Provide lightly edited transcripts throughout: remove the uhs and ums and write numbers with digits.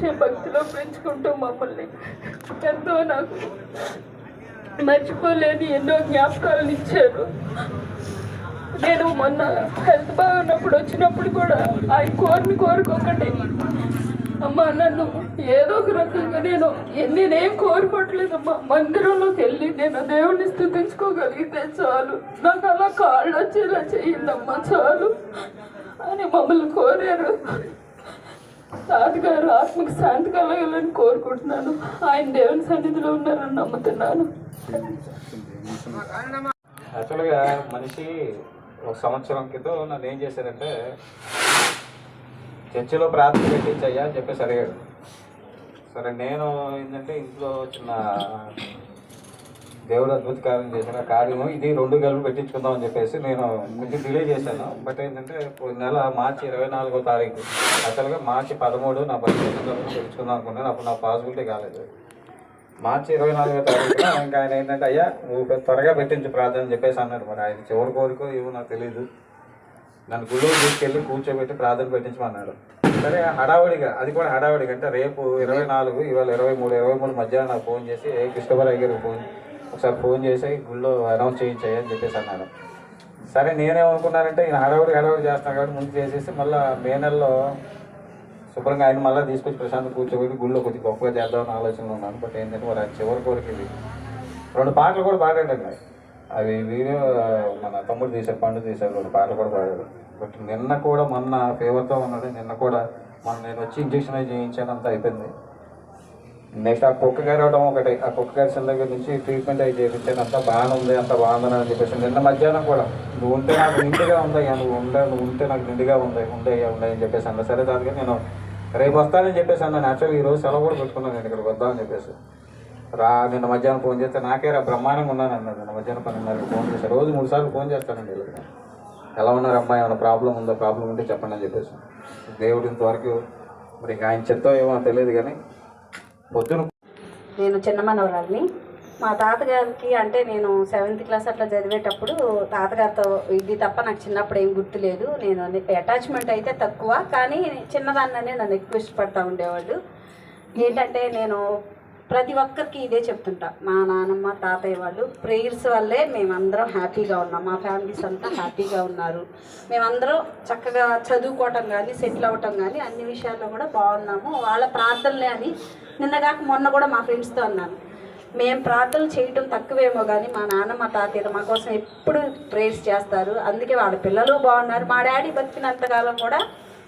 వచ్చే భక్తిలో పెంచుకుంటూ మమ్మల్ని ఎంతో నాకు మర్చిపోలేని ఎన్నో జ్ఞాపకాలను ఇచ్చారు. నేను మొన్న హెల్త్ బాగున్నప్పుడు వచ్చినప్పుడు కూడా ఆయన కోరుకోకండి అమ్మా, నన్ను ఏదో ఒక రకంగా నేనేం కోరుకోవట్లేదమ్మా, మందిరంలోకి వెళ్ళి నేను దేవుణ్ణి స్తుతించుకోగలిగితే చాలు, నాకు అలా కాళ్ళు వచ్చేలా చెయ్యిందమ్మా చాలు అని మమ్మల్ని కోరారు. తాతగారు ఆత్మకు శాంతి కలగాలని కోరుకుంటున్నాను. ఆయన దేవుని సన్నిధిలో ఉన్నారని నమ్ముతున్నాను. యాక్చువల్గా మనిషి ఒక సంవత్సరం క్రితం నన్ను ఏం చేశారంటే చర్చిలో ప్రార్థన పెట్టించయ్యా అని చెప్పేసి అడిగాడు. సరే నేను ఏంటంటే ఇంట్లో చిన్న దేవుడు అద్భుత కార్యం చేసిన కార్యము ఇది 2 గలుపు పెట్టించుకుందాం అని చెప్పేసి నేను కొంచెం డిలే చేశాను. బట్ ఏంటంటే నెల మార్చి 24వ తారీఖు యాక్చువల్గా మార్చి 13 నా బర్త్డే పెట్టించుకుందాం అనుకున్నాను. అప్పుడు నాకు పాసిబిలిటీ కాలేదు. మార్చి 24వ తారీఖున ఇంకా ఆయన ఏంటంటే అయ్యా నువ్వు త్వరగా పెట్టించు ప్రార్థన అని చెప్పేసి అన్నాడు. మరి ఆయన చివరి కోరికో ఏమో నాకు తెలియదు. నన్ను గుళ్ళోకి తీసుకెళ్ళి కూర్చోబెట్టి ప్రార్థన పెట్టించమన్నాడు. సరే హడావుడిగా, అది కూడా హడావుడిగా అంటే రేపు 24 ఇవాళ 23 మధ్యాహ్నం నాకు ఫోన్ చేసి కృష్ణబారాయ్ గారికి ఒకసారి ఫోన్ చేసి గుళ్ళో అనౌన్స్ చేయించాయి అని చెప్పేసి అన్నాడు. సరే నేనేమనుకున్నానంటే ఈయన హడావుడి చేస్తున్నాను కాబట్టి ముందు చేసేసి మళ్ళీ మే నెలలో శుభ్రంగా ఆయన మళ్ళీ తీసుకొచ్చి ప్రశాంత్ కూర్చోబెట్టి గుళ్ళో కొద్దిగా గొప్పగా చేద్దామని ఆలోచనలో ఉన్నాను. బట్ ఏంటంటే మరి ఆయన చివరి కోరిక ఇది. 2 పాటలు కూడా పాడాడండి. అవి వీడియో మన తమ్ముడు తీశారు, పండు తీశారు, 2 పాటలు కూడా పాడాడు. బట్ నిన్న కూడా మొన్న ఫేవర్తో ఉన్నాడు. నిన్న కూడా నేను వచ్చి ఇంజక్షన్ అయి చేయించాను, అంతా అయిపోయింది. నెక్స్ట్ ఆ కుక్క గారు అవడం ఒకటి, ఆ కుక్క గారి దగ్గర నుంచి ట్రీట్మెంట్ అయి చేయించాను, అంతా బాగానే ఉంది, అంత బాగుందని అని చెప్పేసి నిన్న మధ్యాహ్నం కూడా నువ్వు ఉంటే నాకు నిండుగా ఉందయ్యా, నువ్వు ఉంటే నాకు నిండుగా ఉండయ్యా అని చెప్పేసి అన్న. సరే దానికి నేను రేపు వస్తానని చెప్పేసి అన్నాను. యాక్చువల్గా ఈరోజు సెలవు కూడా పెట్టుకున్నాను నేను ఇక్కడికి వద్దామని చెప్పేసి. నిన్న మధ్యాహ్నం ఫోన్ చేస్తే నాకే బ్రహ్మాండంగా ఉన్నాను అన్నాడు. నిన్న మధ్యాహ్నం 12:30 ఫోన్ చేశాను. రోజు 3 సార్లు ఫోన్ చేస్తానండి వీళ్ళకి. ఎలా ఉన్నారు అమ్మాయి, ఏమైనా ప్రాబ్లం ఉందో, ప్రాబ్లం ఉంటే చెప్పండి అని చెప్పేసి. దేవుడు ఇంతవరకు మరి ఇంకా ఆయన చెత్తో ఏమో తెలియదు కానీ పొద్దున నేను చిన్న మనవరాలిని. మా తాతగారికి అంటే నేను 7th క్లాస్ అట్లా చదివేటప్పుడు తాతగారితో ఇది తప్ప నాకు చిన్నప్పుడు ఏం గుర్తులేదు. నేను అటాచ్మెంట్ అయితే తక్కువ, కానీ చిన్నదాన్ననే నన్ను ఎక్కువ ఇష్టపడతా ఉండేవాళ్ళు. ఏంటంటే నేను ప్రతి ఒక్కరికి ఇదే చెప్తుంటా, మా నాన్నమ్మ తాతయ్య వాళ్ళు ప్రేయర్స్ వల్లే మేమందరం హ్యాపీగా ఉన్నాం, మా ఫ్యామిలీస్ అంతా హ్యాపీగా ఉన్నారు, మేమందరం చక్కగా చదువుకోవటం కానీ సెటిల్ అవ్వటం కానీ అన్ని విషయాల్లో కూడా బాగున్నాము, వాళ్ళ ప్రార్థనలే అని నిన్నగాక మొన్న కూడా మా ఫ్రెండ్స్తో అన్నాను. మేము ప్రార్థనలు చేయటం తక్కువేమో కానీ మా నాన్నమ్మ తాతయ్య మా కోసం ఎప్పుడు ప్రేయర్స్ చేస్తారు, అందుకే వాళ్ళ పిల్లలు బాగున్నారు. మా డాడీ బతికినంతకాలం కూడా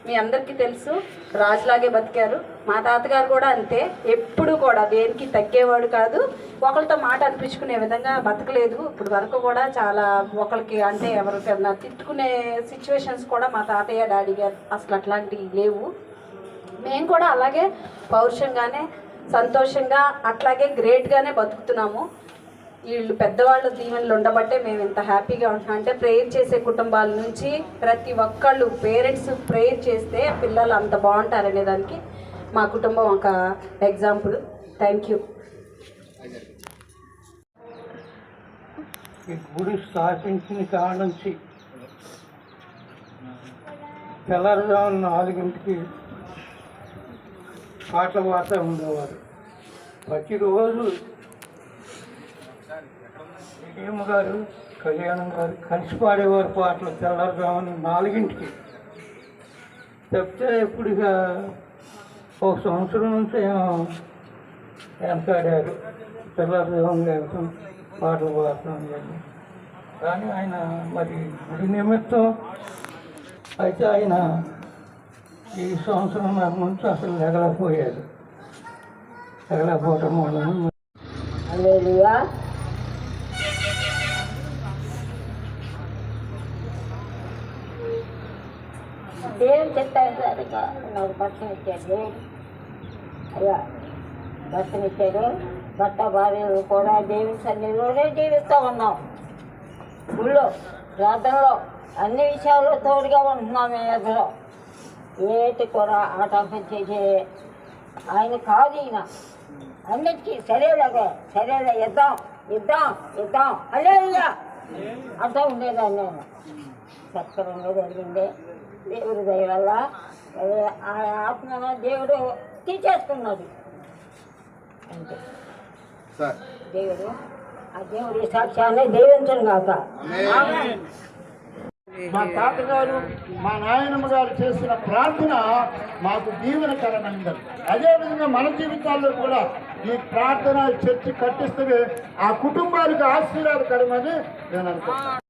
మీ అందరికీ తెలుసు రాజులాగే బతికారు. మా తాతగారు కూడా అంతే, ఎప్పుడు కూడా దేనికి తగ్గేవాడు కాదు, ఒకరితో మాట అనిపించుకునే విధంగా బతకలేదు. ఇప్పుడు వరకు కూడా చాలా ఒకరికి అంటే ఎవరికైనా తిట్టుకునే సిచ్యువేషన్స్ కూడా మా తాతయ్య డాడీ గారు అసలు అట్లాంటివి లేవు. మేము కూడా అలాగే పౌరుషంగానే సంతోషంగా అట్లాగే గ్రేట్గానే బతుకుతున్నాము. వీళ్ళు పెద్దవాళ్ళు దీవెనలు ఉండబట్టే మేము ఇంత హ్యాపీగా ఉంటున్నాం. అంటే ప్రేయర్ చేసే కుటుంబాల నుంచి ప్రతి ఒక్కళ్ళు పేరెంట్స్ ప్రేయర్ చేస్తే పిల్లలు అంత బాగుంటారనే దానికి మా కుటుంబం ఒక ఎగ్జాంపుల్. Thank you. ఈ గుడి స్థాపించిన కాడ నుంచి తెల్లవారుజామున 4 పాటలు పాడుతూ ఉండేవారు. ప్రతిరోజు హేమగారు కళ్యాణం గారు కలిసి పాడేవారు పాటలు తెల్లవారుజామున 4 చెప్తే ఇప్పుడు ఇక 1 సంవత్సరం నుంచి వెనకాడారు తెల్లవారుజామున లేకపోతే పాటలు పాడతాం. కానీ ఆయన మరి గుడి నిమిత్తం అయితే ఆయన ఈ సంవత్సరం నుంచి అసలు లెగలేకపోవటం వలన దేవుడు చెప్పారు సార్, ఇక నాకు భర్తను ఇచ్చాడు. అయ్యా భర్తను ఇచ్చాడు. భర్త భార్యలు కూడా దేవుని సన్నిధిలోనే జీవిస్తూ ఉన్నాం. గుళ్ళో ప్రార్థనలో అన్ని విషయాల్లో తోడుగా ఉంటున్నాం. మేము ఎదురు ఏటి కూడా ఆటంకం చేసే ఆయన కాదు. ఈయన అన్నిటికీ సరేలాగా ఇద్దాం అలేయ్యా అంటూ ఉండేదాన్ని. నేను సత్కరంగా జరిగింది దేవుడి దయ వల్ల. ఆ ఆత్మ దేవుడు తీసేసుకున్నది అంతే. సార్ దేవుడు ఆ దేవుడి సాక్ష్యాన్ని దీవించను కాక. మా తాతగారు మా నాయనమ్మ గారు చేసిన ప్రార్థన మాకు దీవెనకరమైనది. అదేవిధంగా మన జీవితాల్లో కూడా ఈ ప్రార్థన చర్చి కట్టిస్తే ఆ కుటుంబానికి ఆశీర్వాదకరమని నేను అనుకుంటున్నాను.